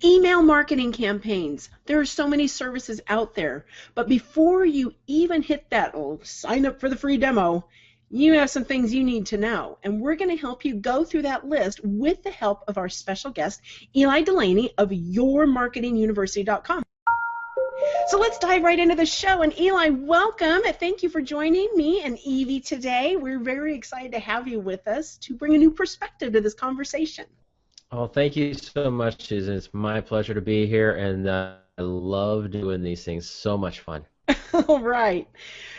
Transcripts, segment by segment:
Email marketing campaigns. There are so many services out there. But before you even hit that sign up for the free demo, you have some things you need to know. And we're going to help you go through that list with the help of our special guest, Eli Delaney of YourMarketingUniversity.com. So let's dive right into the show. And Eli, welcome. Thank you for joining me and Evie today. We're very excited to have you with us to bring a new perspective to this conversation. Oh, thank you so much, Susan. It's my pleasure to be here, and I love doing these things. So much fun. All right.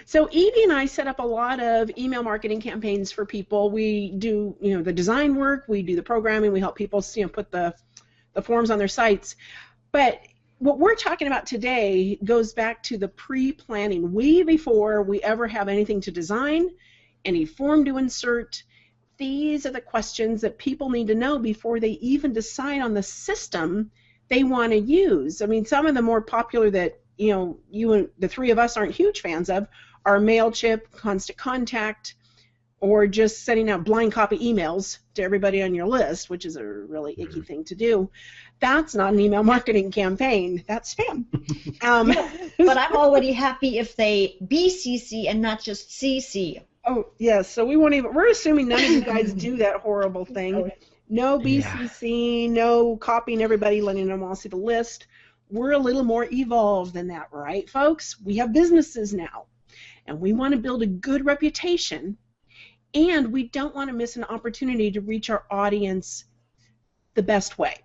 So Evie and I set up a lot of email marketing campaigns for people. We do, the design work, we do the programming, we help people, put the forms on their sites. But what we're talking about today goes back to the pre-planning, way before we ever have anything to design, any form to insert. These are the questions that people need to know before they even decide on the system they want to use. I mean, some of the more popular that you and the three of us aren't huge fans of are MailChimp, Constant Contact, or just sending out blind copy emails to everybody on your list, which is a really icky thing to do. That's not an email marketing campaign. That's spam. But I'm already happy if they BCC and not just CC. Oh, yes. So we won't even. We're assuming none of you guys do that horrible thing. No BCC, no copying everybody, letting them all see the list. We're a little more evolved than that, right, folks? We have businesses now, and we want to build a good reputation, and we don't want to miss an opportunity to reach our audience the best way.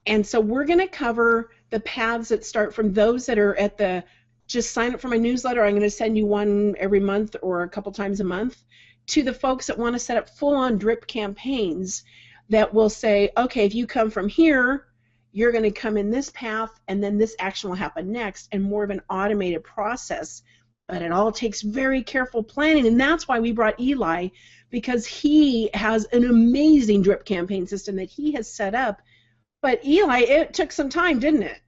And so we're going to cover the paths that start from those that are at the just sign up for my newsletter, I'm going to send you one every month or a couple times a month, to the folks that want to set up full-on drip campaigns that will say, okay, if you come from here, you're going to come in this path, and then this action will happen next, and more of an automated process. But it all takes very careful planning, and that's why we brought Eli, because he has an amazing drip campaign system that he has set up. But Eli, it took some time, didn't it?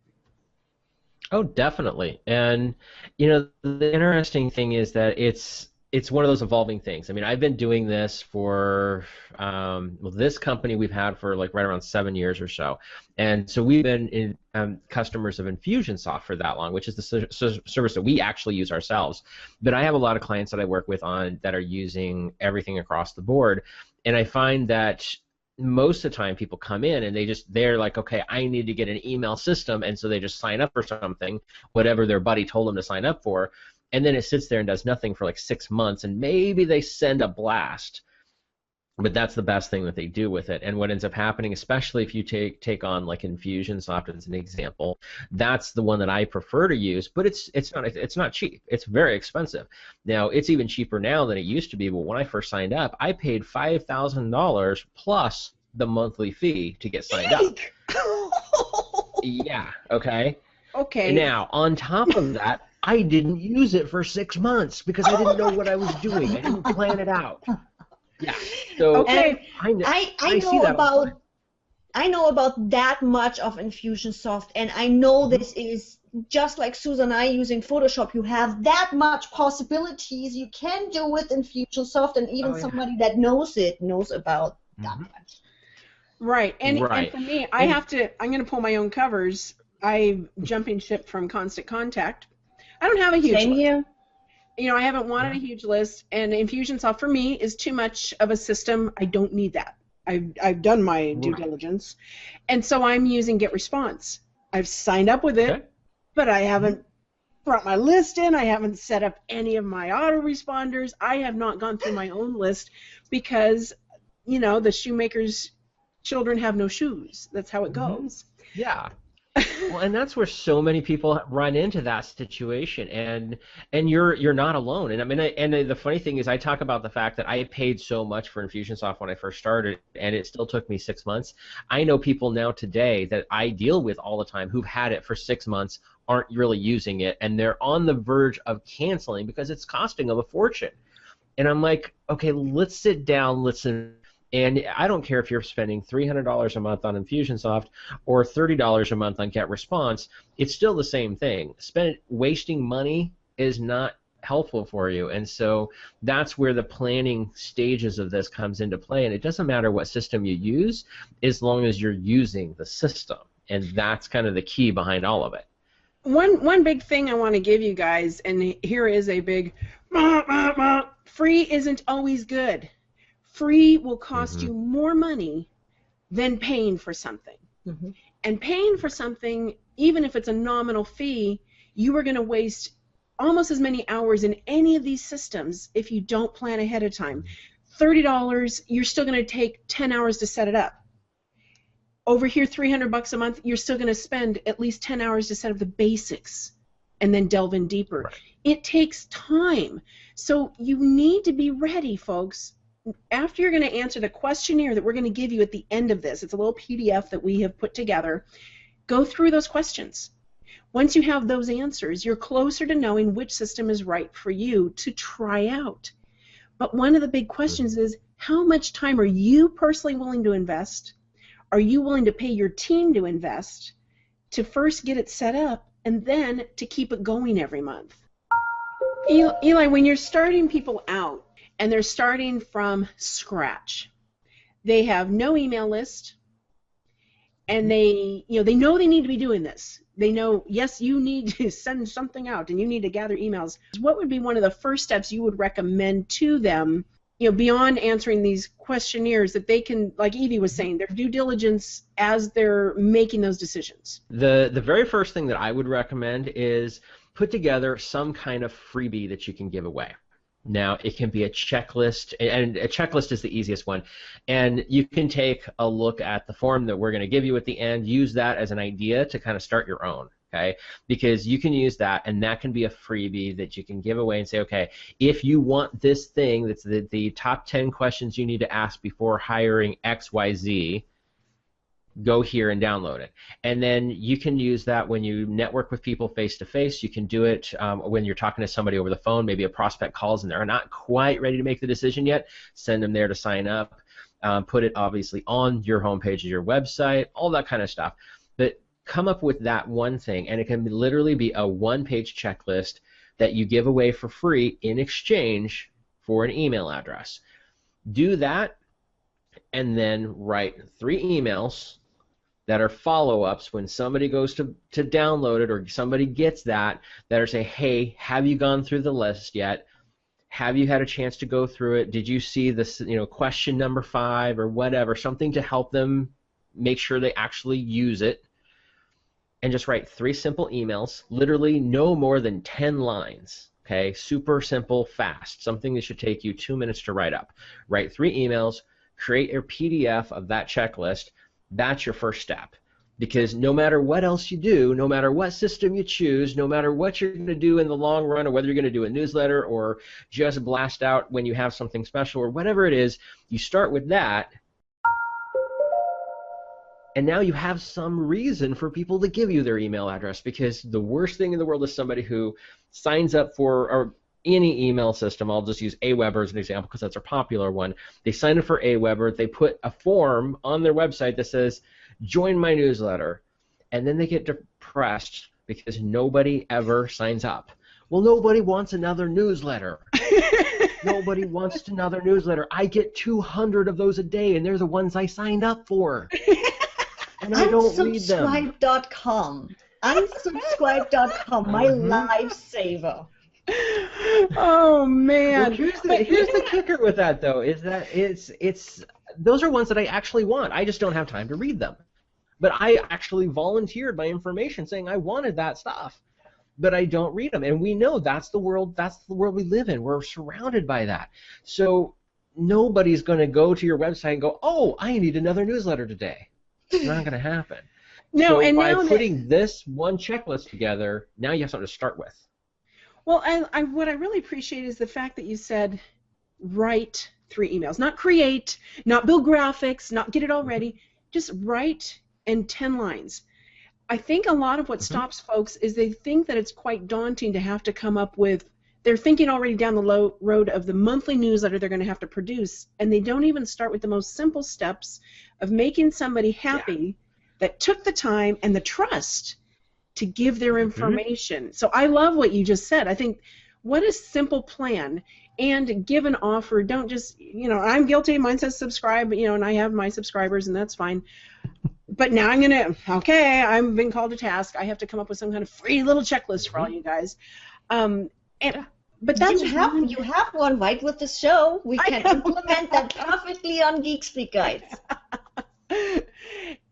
Oh, definitely. And the interesting thing is that it's one of those evolving things. I mean, I've been doing this for this company we've had for like right around 7 years or so, and so we've been customers of Infusionsoft for that long, which is the service that we actually use ourselves. But I have a lot of clients that I work with on that are using everything across the board, and I find that most of the time people come in and they're like, okay, I need to get an email system, and so they just sign up for something, whatever their buddy told them to sign up for, and then it sits there and does nothing for like 6 months, and maybe they send a blast, but that's the best thing that they do with it. And what ends up happening, especially if you take on like Infusionsoft as an example, that's the one that I prefer to use, but it's not cheap. It's very expensive. Now, it's even cheaper now than it used to be, but when I first signed up, I paid $5,000 plus the monthly fee to get signed up. Yeah, okay? Okay. Now, on top of that, I didn't use it for 6 months because I didn't know what I was doing. I didn't plan it out. Yeah. So okay. I know about that much of Infusionsoft, and I know this is just like Susan and I using Photoshop. You have that much possibilities you can do with Infusionsoft, and even somebody that knows about that much. Right. And for me, I'm going to pull my own covers. I jumping ship from Constant Contact. I don't have a huge Same list. here. I haven't wanted a huge list, and Infusionsoft for me is too much of a system. I don't need that. I've done my due diligence, and so I'm using GetResponse. I've signed up with it, but I haven't brought my list in. I haven't set up any of my autoresponders. I have not gone through my own list because, the shoemaker's children have no shoes. That's how it goes. Yeah. Well, and that's where so many people run into that situation, and you're not alone. And I mean, and the funny thing is, I talk about the fact that I paid so much for Infusionsoft when I first started, and it still took me 6 months. I know people now today that I deal with all the time who've had it for 6 months, aren't really using it, and they're on the verge of canceling because it's costing them a fortune. And I'm like, okay, let's sit down, listen. And I don't care if you're spending $300 a month on Infusionsoft or $30 a month on GetResponse, it's still the same thing. Wasting money is not helpful for you, and so that's where the planning stages of this comes into play. And it doesn't matter what system you use as long as you're using the system. And that's kind of the key behind all of it. One big thing I want to give you guys, and here is a big free isn't always good. Free will cost you more money than paying for something. And paying for something, even if it's a nominal fee, you are going to waste almost as many hours in any of these systems if you don't plan ahead of time. $30, you're still going to take 10 hours to set it up. Over here, $300 a month, you're still going to spend at least 10 hours to set up the basics and then delve in deeper. Right. It takes time. So you need to be ready, folks. After you're going to answer the questionnaire that we're going to give you at the end of this, it's a little PDF that we have put together, go through those questions. Once you have those answers, you're closer to knowing which system is right for you to try out. But one of the big questions is, how much time are you personally willing to invest? Are you willing to pay your team to invest to first get it set up and then to keep it going every month? Eli, when you're starting people out and they're starting from scratch, they have no email list, and they know they need to be doing this. They know, yes, you need to send something out and you need to gather emails. What would be one of the first steps you would recommend to them, beyond answering these questionnaires, that they can, like Evie was saying, their due diligence as they're making those decisions? The very first thing that I would recommend is put together some kind of freebie that you can give away. Now, it can be a checklist, and a checklist is the easiest one. And you can take a look at the form that we're going to give you at the end, use that as an idea to kind of start your own, okay? Because you can use that, and that can be a freebie that you can give away and say, okay, if you want this thing that's the top 10 questions you need to ask before hiring XYZ, go here and download it. And then you can use that when you network with people face-to-face. You can do it when you're talking to somebody over the phone. Maybe a prospect calls and they're not quite ready to make the decision yet. Send them there to sign up. Put it, obviously, on your homepage of your website, all that kind of stuff. But come up with that one thing, and it can literally be a one-page checklist that you give away for free in exchange for an email address. Do that, and then write 3 emails that are follow-ups when somebody goes to download it, or somebody gets that are say, hey, have you gone through the list yet? Have you had a chance to go through it? Did you see this, question number 5 or whatever, something to help them make sure they actually use it. And just write 3 simple emails, literally no more than 10 lines. Okay, super simple, fast, something that should take you 2 minutes to write up. Write 3 emails, create a PDF of that checklist. That's your first step, because no matter what else you do, no matter what system you choose, no matter what you're going to do in the long run, or whether you're going to do a newsletter or just blast out when you have something special or whatever it is, you start with that, and now you have some reason for people to give you their email address, because the worst thing in the world is somebody who signs up for any email system. I'll just use Aweber as an example because that's a popular one. They sign up for Aweber, they put a form on their website that says, join my newsletter, and then they get depressed because nobody ever signs up. Well, nobody wants another newsletter. Nobody wants another newsletter. I get 200 of those a day, and they're the ones I signed up for. And I don't read them. Unsubscribe.com. Unsubscribe.com, my lifesaver. Oh man! Well, here's the kicker with that, though, is that it's those are ones that I actually want. I just don't have time to read them. But I actually volunteered my information saying I wanted that stuff, but I don't read them. And we know that's the world we live in. We're surrounded by that. So nobody's going to go to your website and go, oh, I need another newsletter today. It's not going to happen. No, so and by now putting this one checklist together, now you have something to start with. Well, what I really appreciate is the fact that you said write 3 emails. Not create, not build graphics, not get it all ready. Just write in 10 lines. I think a lot of what stops folks is they think that it's quite daunting to have to come up with, they're thinking already down the road of the monthly newsletter they're going to have to produce, and they don't even start with the most simple steps of making somebody happy that took the time and the trust to give their information. So I love what you just said. I think, what a simple plan, and give an offer. Don't just, I'm guilty. Mine says subscribe, and I have my subscribers, and that's fine. But now I'm going to, okay, I'm being called to task. I have to come up with some kind of free little checklist for all you guys. But that's you have one right with the show. We can implement that perfectly on Geek Speak Guides.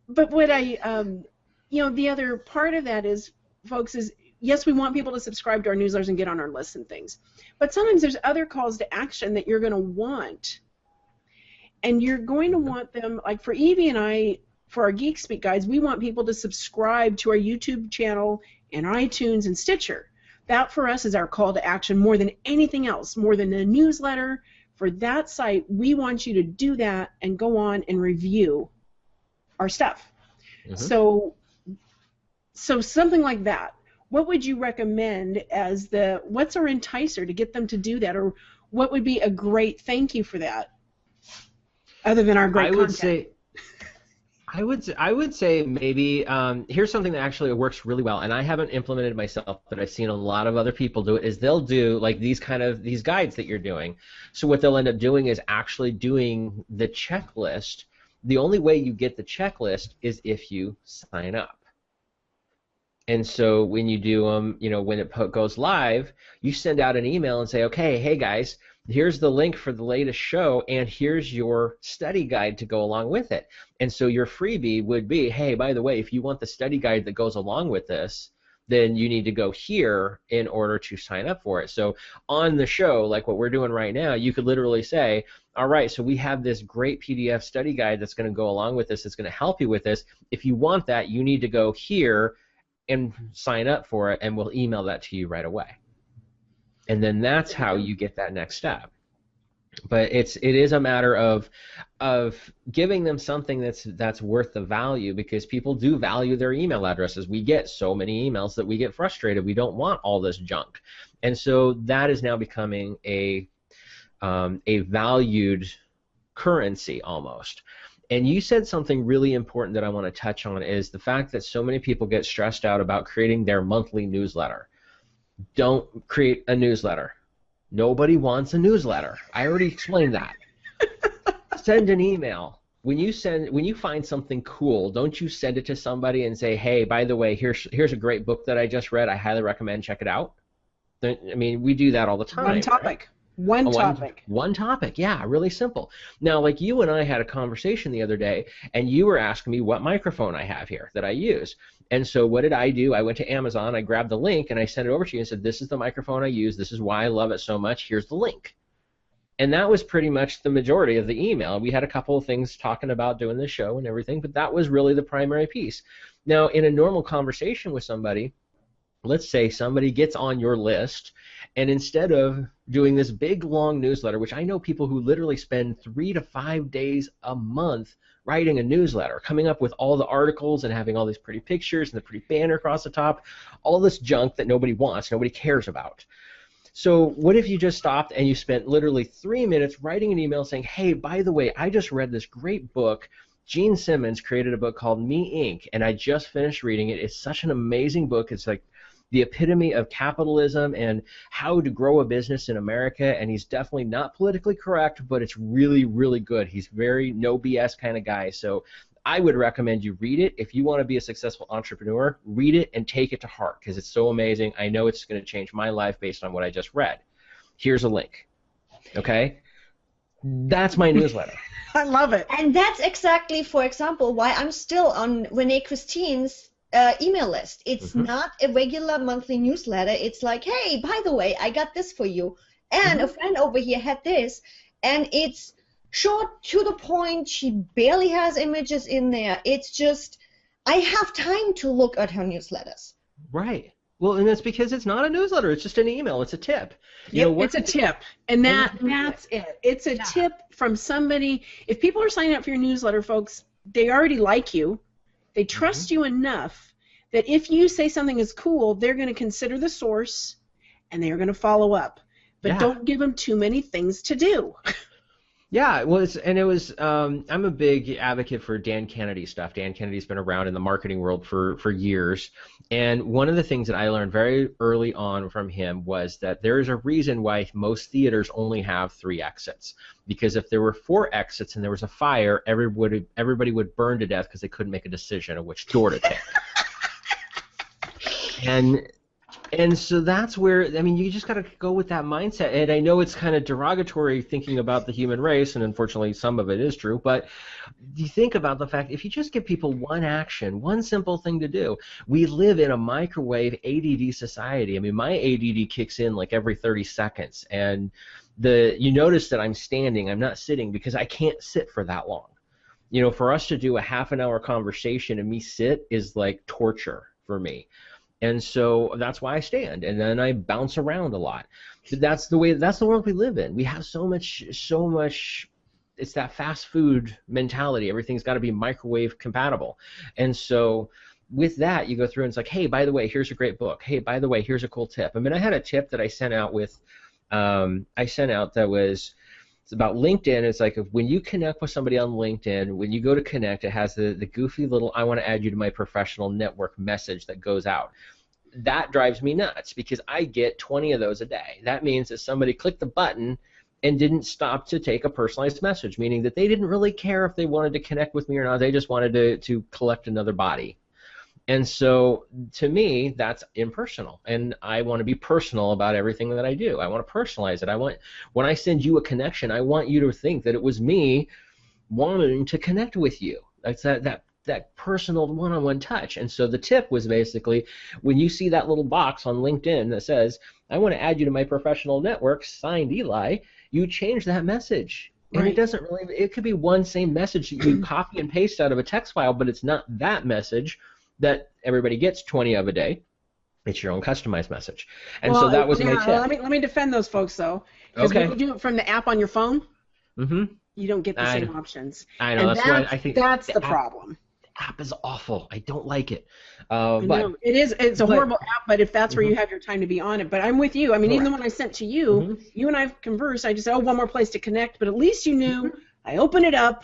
But what the other part of that is, folks, is yes, we want people to subscribe to our newsletters and get on our lists and things. But sometimes there's other calls to action that you're going to want. And you're going to want them, like for Evie and I, for our Geek Speak Guides, we want people to subscribe to our YouTube channel and iTunes and Stitcher. That for us is our call to action more than anything else, more than a newsletter. For that site, we want you to do that and go on and review our stuff. So something like that. What would you recommend as what's our enticer to get them to do that, or what would be a great thank you for that, other than our great content? I would say maybe here's something that actually works really well, and I haven't implemented it myself, but I've seen a lot of other people do it. Is they'll do like these guides that you're doing. So what they'll end up doing is actually doing the checklist. The only way you get the checklist is if you sign up. And so when you do them, when it goes live, you send out an email and say, okay, hey guys, here's the link for the latest show, and here's your study guide to go along with it. And so your freebie would be, hey, by the way, if you want the study guide that goes along with this, then you need to go here in order to sign up for it. So on the show, like what we're doing right now, you could literally say, all right, so we have this great PDF study guide that's going to go along with this, that's going to help you with this. If you want that, you need to go here and sign up for it, and we'll email that to you right away. And then that's how you get that next step. But it is a matter of giving them something that's worth the value, because people do value their email addresses. We get so many emails that we get frustrated. We don't want all this junk, and so that is now becoming a valued currency almost. And you said something really important that I want to touch on, is the fact that so many people get stressed out about creating their monthly newsletter. Don't create a newsletter. Nobody wants a newsletter. I already explained that. Send an email. When you find something cool, don't you send it to somebody and say, hey, by the way, here's a great book that I just read. I highly recommend, check it out. I mean, we do that all the time. One topic. Right? One topic, yeah, really simple. Now, like you and I had a conversation the other day, and you were asking me what microphone I have here that I use. And so what did I do? I went to Amazon, I grabbed the link, and I sent it over to you and said, this is the microphone I use, this is why I love it so much, here's the link. And that was pretty much the majority of the email. We had a couple of things talking about doing the show and everything, but that was really the primary piece. Now, in a normal conversation with somebody, let's say somebody gets on your list, and instead of doing this big, long newsletter, which I know people who literally spend 3 to 5 days a month writing a newsletter, coming up with all the articles and having all these pretty pictures and the pretty banner across the top, all this junk that nobody wants, nobody cares about. So what if you just stopped and you spent literally 3 minutes writing an email saying, hey, by the way, I just read this great book. Gene Simmons created a book called Me Inc., and I just finished reading it. It's such an amazing book. It's like the epitome of capitalism and how to grow a business in America, and he's definitely not politically correct, but it's really, really good. He's very no BS kind of guy, so I would recommend you read it. If you want to be a successful entrepreneur, read it and take it to heart, because it's so amazing. I know it's going to change my life based on what I just read. Here's a link, okay? That's my newsletter. I love it. And that's exactly, for example, why I'm still on Renee Christine's email list. It's not a regular monthly newsletter. It's like, hey, by the way, I got this for you, and a friend over here had this, and it's short, to the point. She barely has images in there. It's just, I have time to look at her newsletters. Right. Well, and that's because it's not a newsletter. It's just an email. It's a tip. It's a tip, and that's it. It's a tip from somebody. If people are signing up for your newsletter, folks, they already like you. They trust you enough that if you say something is cool, they're going to consider the source, and they're going to follow up. But don't give them too many things to do. Yeah, well, I'm a big advocate for Dan Kennedy stuff. Dan Kennedy's been around in the marketing world for years. And one of the things that I learned very early on from him was that there is a reason why most theaters only have 3 exits. Because if there were 4 exits and there was a fire, everybody would burn to death because they couldn't make a decision of which door to take. And so that's where, I mean, you just got to go with that mindset. And I know it's kind of derogatory thinking about the human race, and unfortunately some of it is true, but you think about the fact if you just give people one action, one simple thing to do. We live in a microwave ADD society. I mean, my ADD kicks in like every 30 seconds. And you notice that I'm standing, I'm not sitting, because I can't sit for that long. You know, for us to do a half-an-hour conversation and me sit is like torture for me. And so that's why I stand, and then I bounce around a lot. That's the world we live in. We have so much. It's that fast food mentality. Everything's got to be microwave compatible. And so with that, you go through and it's like, hey, by the way, here's a great book. Hey, by the way, here's a cool tip. I mean, I had a tip that I sent out that was. It's about LinkedIn. It's like when you connect with somebody on LinkedIn, when you go to connect, it has the goofy little I want to add you to my professional network message that goes out. That drives me nuts because I get 20 of those a day. That means that somebody clicked the button and didn't stop to take a personalized message, meaning that they didn't really care if they wanted to connect with me or not. They just wanted to collect another body. And so, to me, that's impersonal, and I want to be personal about everything that I do. I want to personalize it. When I send you a connection, I want you to think that it was me wanting to connect with you. That's that personal one-on-one touch. And so the tip was basically, when you see that little box on LinkedIn that says, I want to add you to my professional network, signed Eli, you change that message. And right. It could be one same message that you copy and paste out of a text file, but it's not that message that everybody gets 20 of a day. It's your own customized message. And so that was my tip. Let me defend those folks, though. Because when you do it from the app on your phone, you don't get the same options. I know. And that's why I think that's the problem. The app is awful. I don't like it. But it is. It's a horrible app, but if that's where you have your time to be on it. But I'm with you. I mean, even the one I sent to you, you and I conversed. I just said, one more place to connect. But at least you knew. I open it up.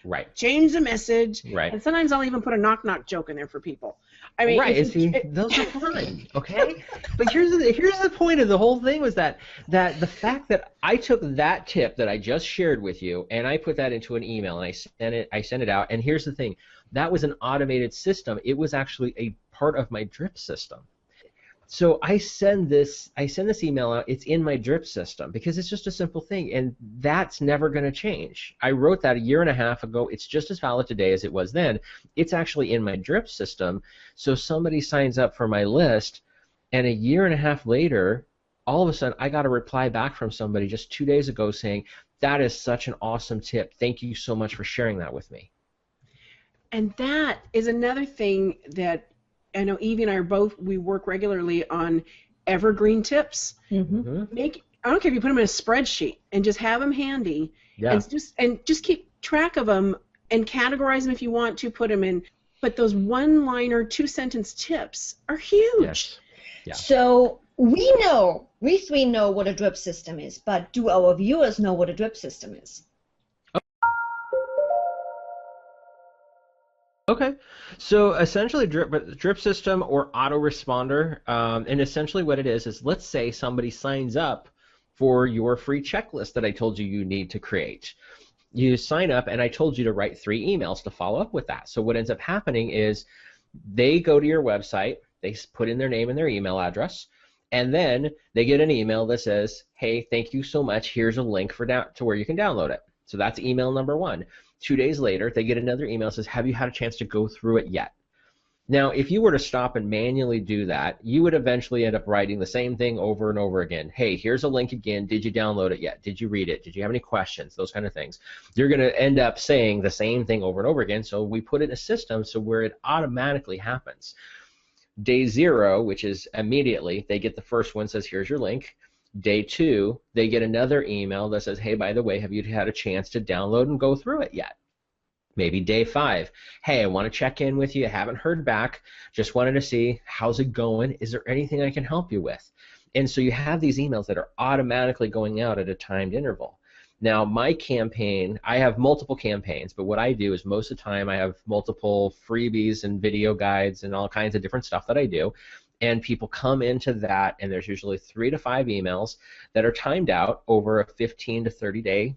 Right. Change the message. Right. And sometimes I'll even put a knock-knock joke in there for people. I mean, those are fine, okay? But here's the point of the whole thing was that the fact that I took that tip that I just shared with you and I put that into an email and I sent it out. And here's the thing, that was an automated system. It was actually a part of my drip system. So I send this email out. It's in my drip system because it's just a simple thing, and that's never going to change. I wrote that a year and a half ago. It's just as valid today as it was then. It's actually in my drip system. So somebody signs up for my list, and a year and a half later, all of a sudden, I got a reply back from somebody just 2 days ago saying, "That is such an awesome tip. Thank you so much for sharing that with me." And that is another thing that I know Evie and I we work regularly on evergreen tips. I don't care if you put them in a spreadsheet and just have them handy, and just keep track of them and categorize them if you want to put them in. But those one-liner, 2-sentence tips are huge. Yes. Yeah. So we three know what a drip system is, but do our viewers know what a drip system is? Okay, so essentially drip system or autoresponder, and essentially what it is let's say somebody signs up for your free checklist that I told you need to create. You sign up, and I told you to write 3 emails to follow up with that. So what ends up happening is they go to your website, they put in their name and their email address, and then they get an email that says, hey, thank you so much, here's a link to where you can download it. So that's email number 1. 2 days later, they get another email that says, have you had a chance to go through it yet? Now, if you were to stop and manually do that, you would eventually end up writing the same thing over and over again. Hey, here's a link again. Did you download it yet? Did you read it? Did you have any questions? Those kind of things. You're going to end up saying the same thing over and over again, so we put it in a system so where it automatically happens. Day 0, which is immediately, they get the first one, says, here's your link. Day 2, they get another email that says, hey, by the way, have you had a chance to download and go through it yet? Maybe day 5, hey, I want to check in with you. I haven't heard back. Just wanted to see how's it going. Is there anything I can help you with? And so you have these emails that are automatically going out at a timed interval. Now, my campaign, I have multiple campaigns, but what I do is most of the time I have multiple freebies and video guides and all kinds of different stuff that I do. And people come into that, and there's usually 3 to 5 emails that are timed out over a 15 to 30 day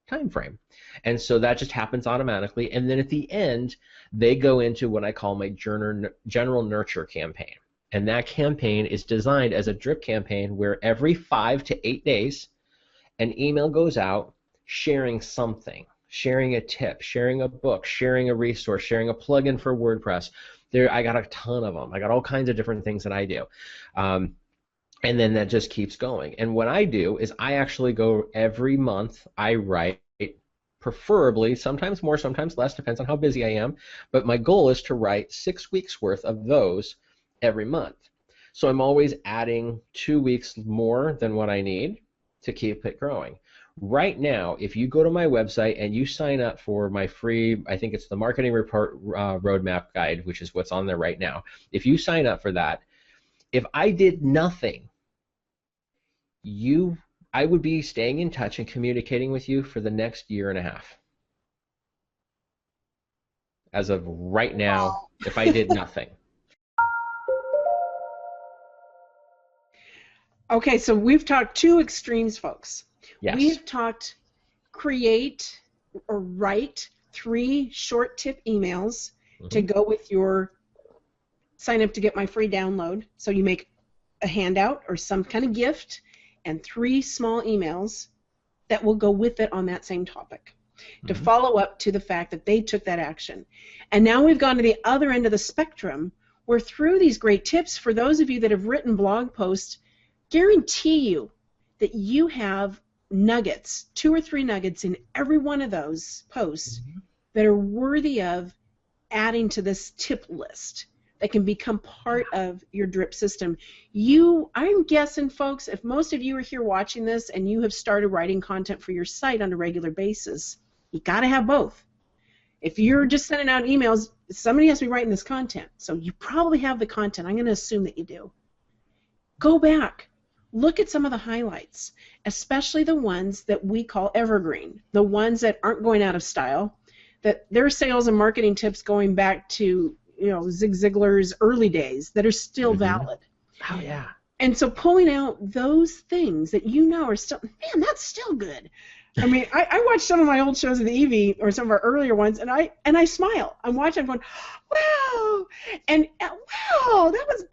time frame. And so that just happens automatically. And then at the end, they go into what I call my general nurture campaign. And that campaign is designed as a drip campaign where every 5 to 8 days, an email goes out sharing something, sharing a tip, sharing a book, sharing a resource, sharing a plugin for WordPress. I got a ton of them. I got all kinds of different things that I do. And then that just keeps going. And what I do is I actually go every month, I write, preferably, sometimes more, sometimes less, depends on how busy I am, but my goal is to write 6 weeks worth of those every month. So I'm always adding 2 weeks more than what I need to keep it growing. Right now, if you go to my website and you sign up for my free, I think it's the Marketing Report Roadmap Guide, which is what's on there right now. If you sign up for that, if I did nothing, I would be staying in touch and communicating with you for the next year and a half. As of right now, if I did nothing. Okay, so we've talked 2 extremes, folks. Yes. We've talked create or write 3 short tip emails to go with your sign up to get my free download. So you make a handout or some kind of gift and 3 small emails that will go with it on that same topic to follow up to the fact that they took that action. And now we've gone to the other end of the spectrum where through these great tips, for those of you that have written blog posts, guarantee you that you have nuggets, 2 or 3 nuggets in every one of those posts that are worthy of adding to this tip list that can become part of your drip system. I'm guessing, folks, if most of you are here watching this and you have started writing content for your site on a regular basis, you got to have both. If you're just sending out emails, somebody has to be writing this content. So you probably have the content. I'm going to assume that you do. Go back. Look at some of the highlights, especially the ones that we call evergreen, the ones that aren't going out of style, that their sales and marketing tips going back to Zig Ziglar's early days that are still valid. Oh, yeah. And so pulling out those things that are still, man, that's still good. I mean, I watch some of my old shows of the EV or some of our earlier ones, and I smile. I'm watching, I'm going, wow, and wow, that was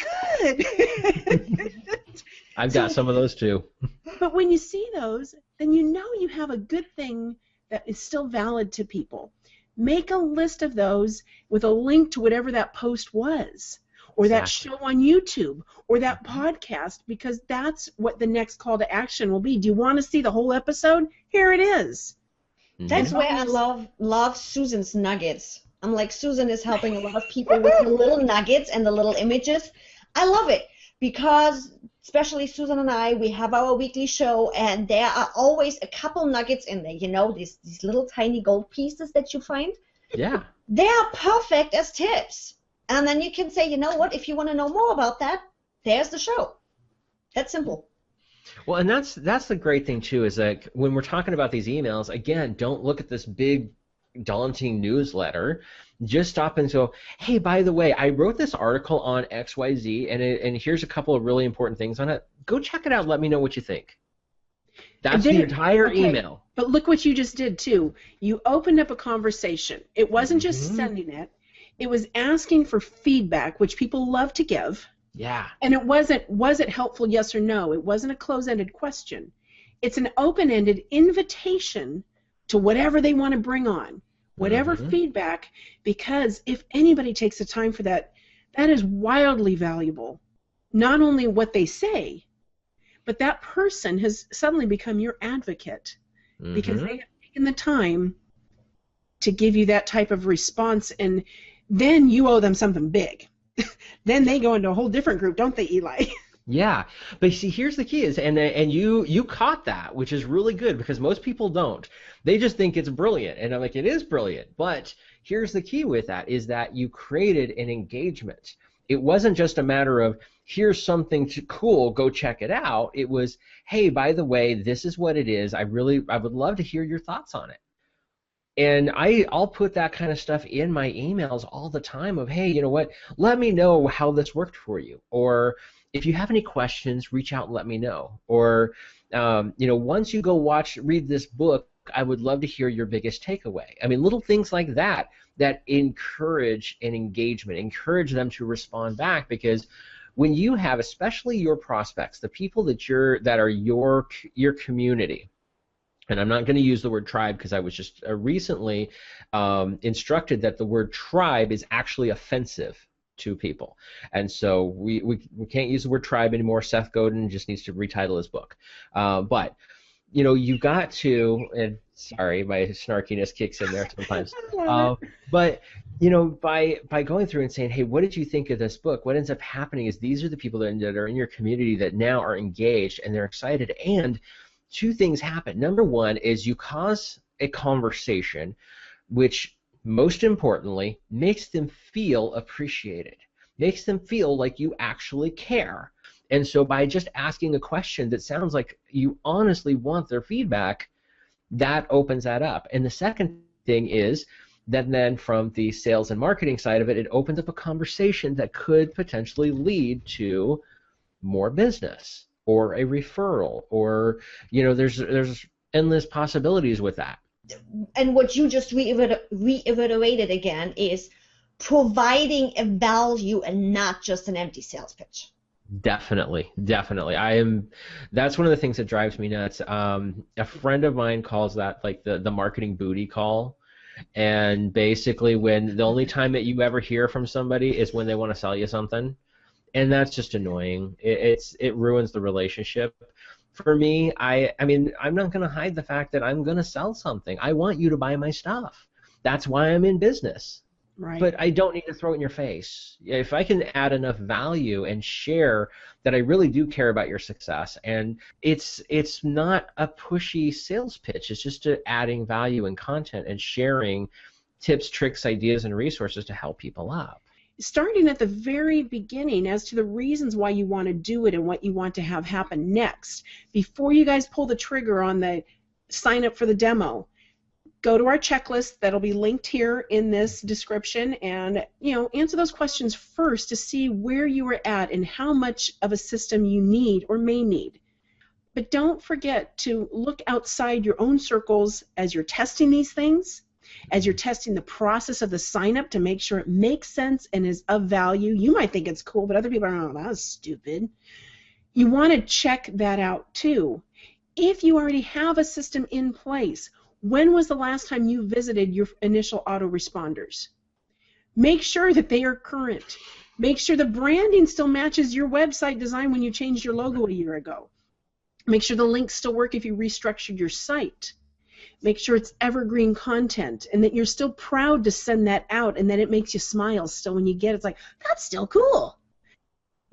good. I've got some of those too. But when you see those, then you know you have a good thing that is still valid to people. Make a list of those with a link to whatever that post was, or that show on YouTube, or that podcast, because that's what the next call to action will be. Do you want to see the whole episode? Here it is. That's why I love Susan's nuggets. I'm like, Susan is helping a lot of people with the little nuggets and the little images. I love it because, especially Susan and I, we have our weekly show, and there are always a couple nuggets in there. These little tiny gold pieces that you find. Yeah. They are perfect as tips. And then you can say, you know what, if you want to know more about that, there's the show. That's simple. Well, and that's the great thing, too, is that when we're talking about these emails, again, don't look at this big, daunting newsletter. Just stop and go, hey, by the way, I wrote this article on XYZ, and here's a couple of really important things on it. Go check it out and let me know what you think. That's the entire email. But look what you just did, too. You opened up a conversation. It wasn't just sending it. It was asking for feedback, which people love to give. Yeah. And it wasn't, was it helpful, yes or no? It wasn't a closed-ended question. It's an open-ended invitation to whatever they want to bring on, whatever feedback, because if anybody takes the time for that, that is wildly valuable. Not only what they say, but that person has suddenly become your advocate because they have taken the time to give you that type of response, and then you owe them something big. Then they go into a whole different group, don't they, Eli? Yeah, but see, here's the key is, and you caught that, which is really good because most people don't. They just think it's brilliant, and I'm like, it is brilliant. But here's the key with that is that you created an engagement. It wasn't just a matter of, here's something cool, go check it out. It was, hey, by the way, this is what it is. I would love to hear your thoughts on it. And I'll put that kind of stuff in my emails all the time of, hey, you know what, let me know how this worked for you. Or if you have any questions, reach out and let me know. Or, once you go read this book, I would love to hear your biggest takeaway. I mean, little things like that encourage an engagement, encourage them to respond back, because when you have, especially your prospects, the people that are your community, and I'm not going to use the word tribe because I was just recently instructed that the word tribe is actually offensive to people, and so we can't use the word tribe anymore. Seth Godin just needs to retitle his book, but you've got to, and sorry, my snarkiness kicks in there sometimes, but by going through and saying, hey, what did you think of this book? What ends up happening is these are the people that are in your community that now are engaged and they're excited, and two things happen. Number one is you cause a conversation which, most importantly, makes them feel appreciated, makes them feel like you actually care. And so by just asking a question that sounds like you honestly want their feedback, that opens that up. And the second thing is that then from the sales and marketing side of it, it opens up a conversation that could potentially lead to more business or a referral, or there's endless possibilities with that. And what you just reiterated again is providing a value and not just an empty sales pitch. Definitely. That's one of the things that drives me nuts. A friend of mine calls that like the marketing booty call, and basically when the only time that you ever hear from somebody is when they want to sell you something, and that's just annoying. It ruins the relationship. For me, I'm not going to hide the fact that I'm going to sell something. I want you to buy my stuff. That's why I'm in business. Right. But I don't need to throw it in your face. If I can add enough value and share that I really do care about your success, and it's not a pushy sales pitch. It's just adding value and content and sharing tips, tricks, ideas, and resources to help people out. Starting at the very beginning as to the reasons why you want to do it and what you want to have happen next. Before you guys pull the trigger on the sign up for the demo, go to our checklist that'll be linked here in this description, and answer those questions first to see where you are at and how much of a system you need or may need. But don't forget to look outside your own circles as you're testing these things, as you're testing the process of the sign up to make sure it makes sense and is of value. You might think it's cool, but other people are, oh, that's stupid. You want to check that out too. If you already have a system in place, when was the last time you visited your initial autoresponders? Make sure that they are current. Make sure the branding still matches your website design when you changed your logo a year ago. Make sure the links still work if you restructured your site. Make sure it's evergreen content and that you're still proud to send that out and that it makes you smile still when you get it. It's like, that's still cool.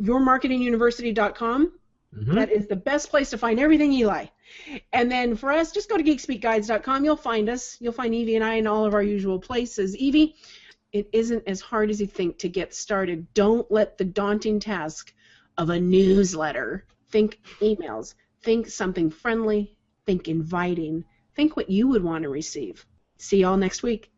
yourmarketinguniversity.com. Mm-hmm. That is the best place to find everything, Eli. And then for us, just go to geekspeakguides.com. You'll find us. You'll find Evie and I in all of our usual places. Evie, it isn't as hard as you think to get started. Don't let the daunting task of a newsletter, think emails, think something friendly, think inviting, think what you would want to receive. See y'all next week.